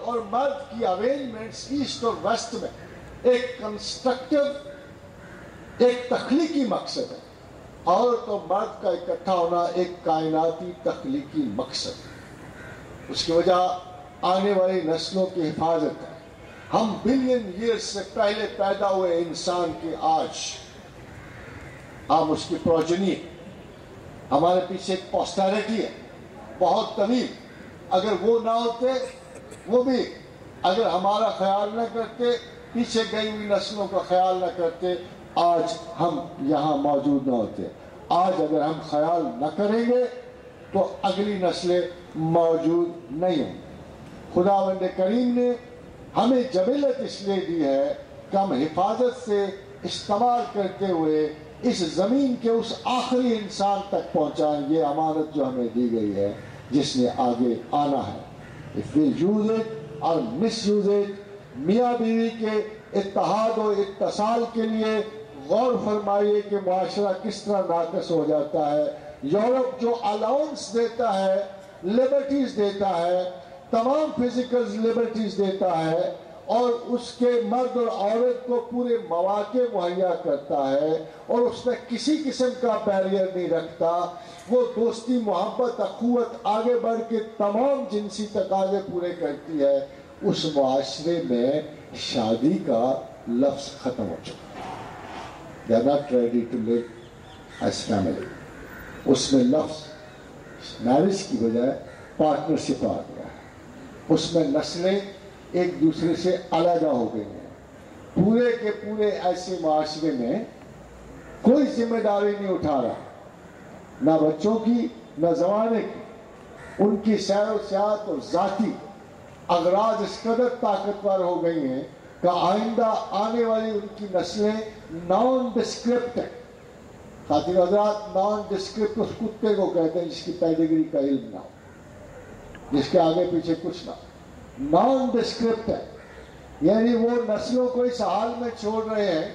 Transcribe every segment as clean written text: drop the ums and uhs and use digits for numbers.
اور مرد کی ارینجمنٹس ایسٹ اور ویسٹ میں ایک کنسٹرکٹیو، ایک تخلیقی مقصد ہے. عورت اور مرد کا اکٹھا ہونا ایک کائناتی تخلیقی مقصد ہے. اس کی وجہ آنے والی نسلوں کی حفاظت ہے. ہم بلین ایئرز سے پہلے پیدا ہوئے انسان کے آج ہم اس کی پروجنی، ہمارے پیچھے ایک پوسٹیرٹی ہے بہت طویل. اگر وہ نہ ہوتے، وہ بھی اگر ہمارا خیال نہ کرتے، پیچھے گئی ہوئی نسلوں کا خیال نہ کرتے، آج ہم یہاں موجود نہ ہوتے. آج اگر ہم خیال نہ کریں گے تو اگلی نسلیں موجود نہیں ہوں. خداوند کریم نے ہمیں جبلت اس لیے دی ہے کہ ہم حفاظت سے استعمال کرتے ہوئے اس زمین کے اس آخری انسان تک پہنچائیں. یہ امانت جو ہمیں دی گئی ہے جس نے آگے آنا ہے. If we use it or misuse it, میاں بیوی کے اتحاد و اتصال کے لیے غور فرمائیے کہ معاشرہ کس طرح ناقص ہو جاتا ہے. یورپ جو الاؤنس دیتا ہے، لبرٹیز دیتا ہے، تمام فزیکل لبرٹیز دیتا ہے اور اس کے مرد اور عورت کو پورے مواقع مہیا کرتا ہے اور اس میں کسی قسم کا بیریئر نہیں رکھتا. وہ دوستی، محبت، اخوت آگے بڑھ کے تمام جنسی تقاضے پورے کرتی ہے. اس معاشرے میں شادی کا لفظ ختم ہو چکا. They are not ready to live as family. اس میں لفظ میرج کی بجائے پارٹنرشپ آ گیا ہے. اس میں نسلیں ایک دوسرے سے علیحدہ ہو گئی ہیں. پورے کے پورے ایسے معاشرے میں کوئی ذمہ داری نہیں اٹھا رہا، نہ بچوں کی نہ زمانے کی. ان کی سیر و سیاحت اور ذاتی اغراض اس قدر طاقتور ہو گئی ہیں کہ آئندہ آنے والی ان کی نسلیں نان ڈسکرپٹ ہیں. خاطر حضرات، نان ڈسکرپٹ اس کتے کو کہتے ہیں جس کی پیڈگری کا علم نہ ہو، جس کے آگے پیچھے کچھ نہ ہو. نان ڈسکرپٹ ہے، یعنی وہ نسلوں کو اس حال میں چھوڑ رہے ہیں.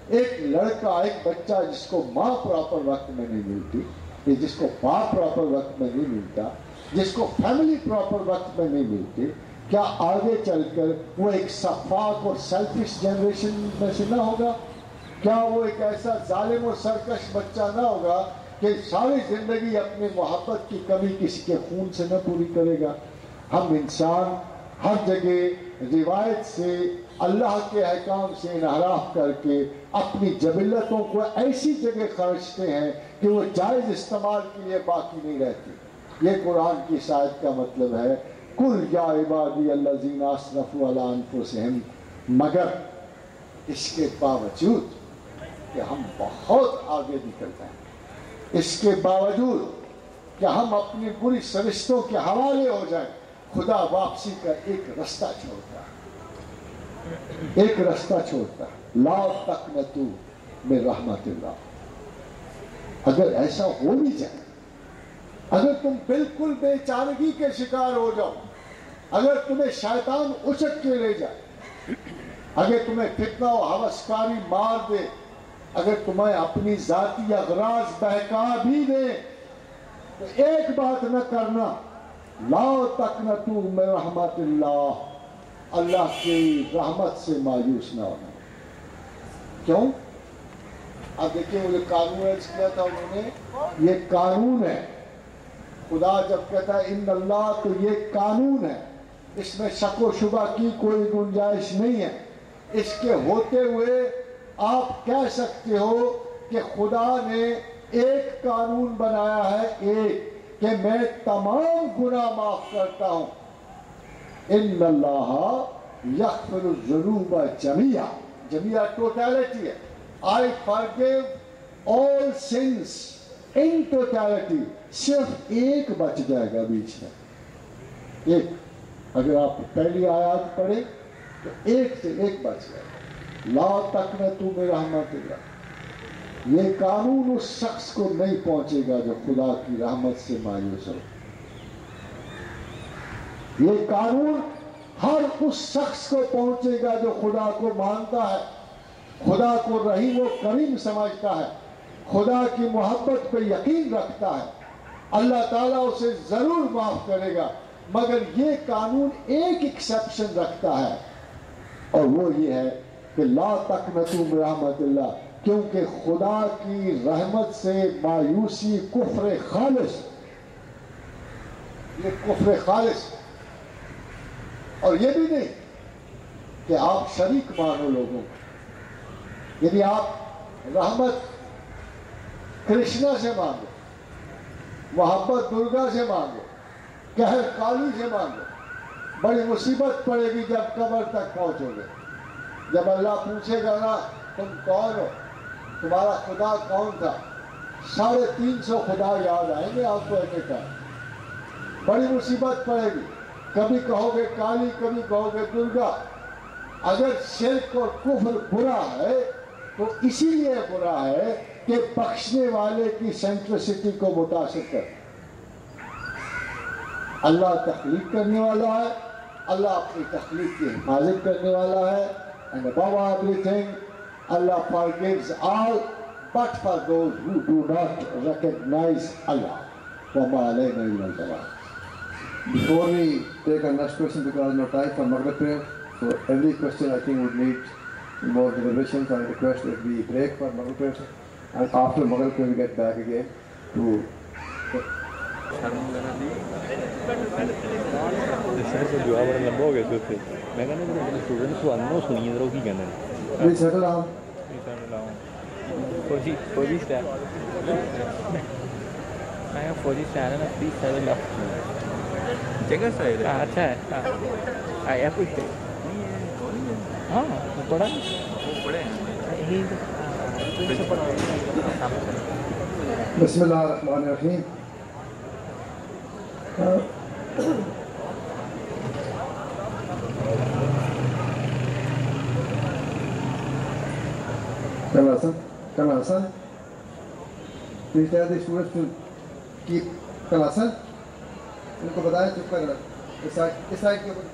ایک لڑکا، ایک بچہ جس کو ماں پراپر وقت میں نہیں ملتی، جس کو باپ پراپر وقت میں نہیں ملتا، جس کو فیملی پراپر وقت میں نہیں ملتی، کیا آگے چل کر وہ ایک شفاف اور سیلفش جنریشن میں سے نہ ہوگا؟ کیا وہ ایک ایسا ظالم اور سرکش بچہ نہ ہوگا کہ ساری زندگی اپنی محبت کی کمی کسی کے خون سے نہ پوری کرے گا؟ ہم انسان ہر جگہ روایت سے، اللہ کے احکام سے انحراف کر کے اپنی جبلتوں کو ایسی جگہ خرچتے ہیں کہ وہ جائز استعمال کے لیے باقی نہیں رہتی. یہ قرآن کی آیت کا مطلب ہے، قُلْ يَا عِبَادِيَ الَّذِينَ أَسْرَفُوا عَلَىٰ أَنفُسِهِمْ. مگر اس کے باوجود کہ ہم بہت آگے نکلتے ہیں، اس کے باوجود کہ ہم اپنی بری سرشتوں کے حوالے ہو جائیں، خدا واپسی کا ایک رستہ چھوڑتا ہے، ایک رستہ چھوڑتا ہے. لا تقنطوا من رحمت اللہ. اگر ایسا ہو بھی جائے، اگر تم بالکل بے چارگی کے شکار ہو جاؤ، اگر تمہیں شیطان اچک کے لے جائے، اگر تمہیں فتنہ و ہوسکاری مار دے، اگر تمہیں اپنی ذاتی اغراض بہکا بھی دے، تو ایک بات نہ کرنا، لا تقنطوا من رحمت اللہ. اللہ کی رحمت سے مایوس نہ ہونا. کیوں؟ اب دیکھیں وہ جو قانون عرض کیا تھا انہوں نے، یہ قانون ہے. خدا جب کہتا ہے ان اللہ، تو یہ قانون ہے، اس میں شک و شبہ کی کوئی گنجائش نہیں ہے. اس کے ہوتے ہوئے آپ کہہ سکتے ہو کہ خدا نے ایک قانون بنایا ہے، ایک، کہ میں تمام گناہ معاف کرتا ہوں. ان اللہ یغفر الذنوب جمیعا. جمیعا ٹوٹیلٹی ہے. I forgive all sins in totality. صرف ایک بچ جائے گا بیچ میں، ایک. اگر آپ پہلی آیات پڑھیں تو ایک سے ایک بچ جائے گا. لا تقنطوا من رحمت اللہ. یہ قانون اس شخص کو نہیں پہنچے گا جو خدا کی رحمت سے مایوس ہو. یہ قانون ہر اس شخص کو پہنچے گا جو خدا کو مانتا ہے، خدا کو رحیم و کریم سمجھتا ہے، خدا کی محبت پہ یقین رکھتا ہے. اللہ تعالیٰ اسے ضرور معاف کرے گا. مگر یہ قانون ایک ایکسیپشن رکھتا ہے اور وہ یہ ہے کہ لا تقنطوا من رحمت اللہ، کیونکہ خدا کی رحمت سے مایوسی کفر خالص، یہ کفر خالص، اور یہ بھی نہیں کہ آپ شریک مانو لوگوں کو، یعنی آپ رحمت کرشنا سے مانگو، محبت درگا سے مانگو، قہر کالی سے مانگو، بڑی مصیبت پڑے گی جب قبر تک پہنچو گے، جب اللہ پوچھے گا نا تم کون ہو، تمہارا خدا کون تھا، 350 خدا یاد آئیں گے آپ کو ایک ایک، بڑی مصیبت پڑے گی، کبھی کہو گے کالی، کبھی کہو گے درگا۔ اگر شرک اور کفر برا ہے تو اسی لیے برا ہے کہ بخشنے والے کی سینٹرسٹی کو متاثر کر۔ اللہ تخلیق کرنے والا ہے، اللہ اپنی تخلیق کی حفاظت کرنے والا ہے، and above everything Allah forgives all but for those who do not recognize Allah. وَمَا عَلَيْنَا إِلَّا الْبَلَاغُ. Before we take our next question, because no time for Maghrib prayer, so every question I think would need more deliberations. I request that we break for Maghrib prayer, and after Maghrib prayer we get back again to. Please settle down. فوجی style ہے نا، please seven up جگہ صحیح ہے، اچھا ہے، آیا کچھ ہاں پڑھا بسم اللہ الرحمن الرحیم. Kamala Hassan, please tell the students to keep. Kamala Hassan, ان کو بتائیں چپ کر اس سائڈ کے اوپر.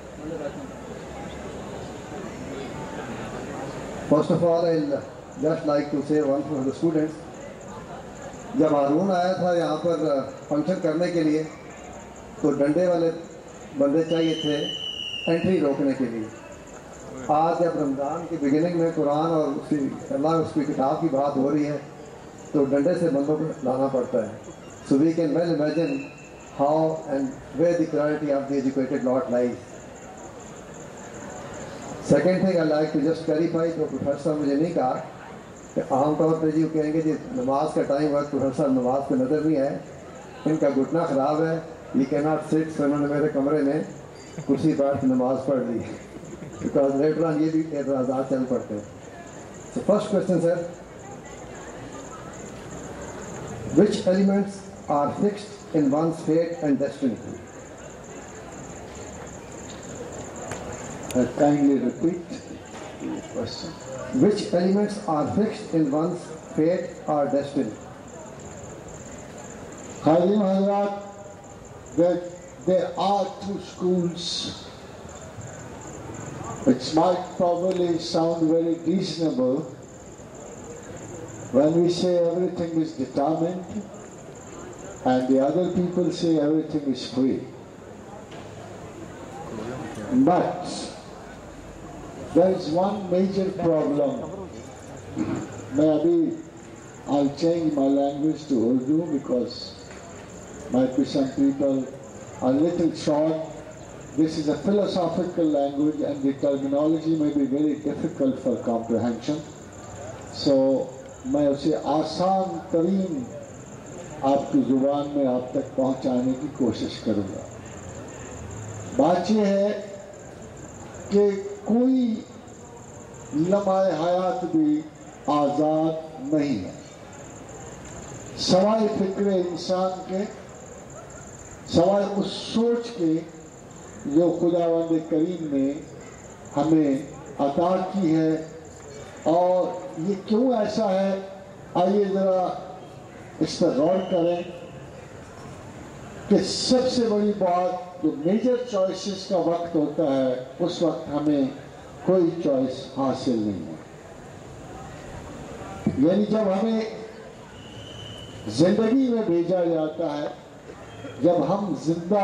First of all, I'll just like to say one for the students. جب ہارون آیا تھا یہاں پر فنکشن کرنے کے لیے تو ڈنڈے والے بندے چاہیے تھے انٹری روکنے کے لیے. آج جب رمضان کی بگننگ میں قرآن اور اس کی کتاب کی بات ہو رہی ہے تو ڈنڈے سے بندوں کو لانا پڑتا ہے. So we can well imagine how and where the priority of the educated lot lies. Second thing I like to just clarify, جو پروفیسر مجھے نہیں کہا کہ عام طور پہ جی وہ کہیں گے جی نماز کا ٹائم وقت پروفیسر نماز پہ نظر نہیں ہے، ان کا گھٹنا خراب ہے، یہ کیناٹ سٹ. سو انہوں نے میرے کمرے میں کرسی بیٹھ کے نماز پڑھ لی، بیکاز لیٹر آن یہ بھی اعتراضات چل پڑتے ہیں. So first question, sir. Which elements are fixed in one's fate and destiny? Kindly repeat the question. Which elements are fixed in one's fate or destiny? Khadim Hazrat, there are two schools which might probably sound very reasonable when we say everything is determined and the other people say everything is free. But there is one major problem. I'll change my language to Urdu because might be some people are a little short. This is a philosophical language and the terminology may be very difficult for comprehension. So میں اسے آسان ترین آپ کی زبان میں آپ تک پہنچانے کی کوشش کروں گا. بات یہ ہے کہ کوئی لمحہ حیات بھی آزاد نہیں ہے سوائے فکر انسان کے، سوائے اس سوچ کے جو خداوند کریم نے ہمیں عطا کی ہے. اور یہ کیوں ایسا ہے، آئیے ذرا اس پر غور کریں کہ سب سے بڑی بات جو میجر چوائسز کا وقت ہوتا ہے اس وقت ہمیں کوئی چوائس حاصل نہیں ہے. یعنی جب ہمیں زندگی میں بھیجا جاتا ہے، جب ہم زندہ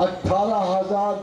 18,000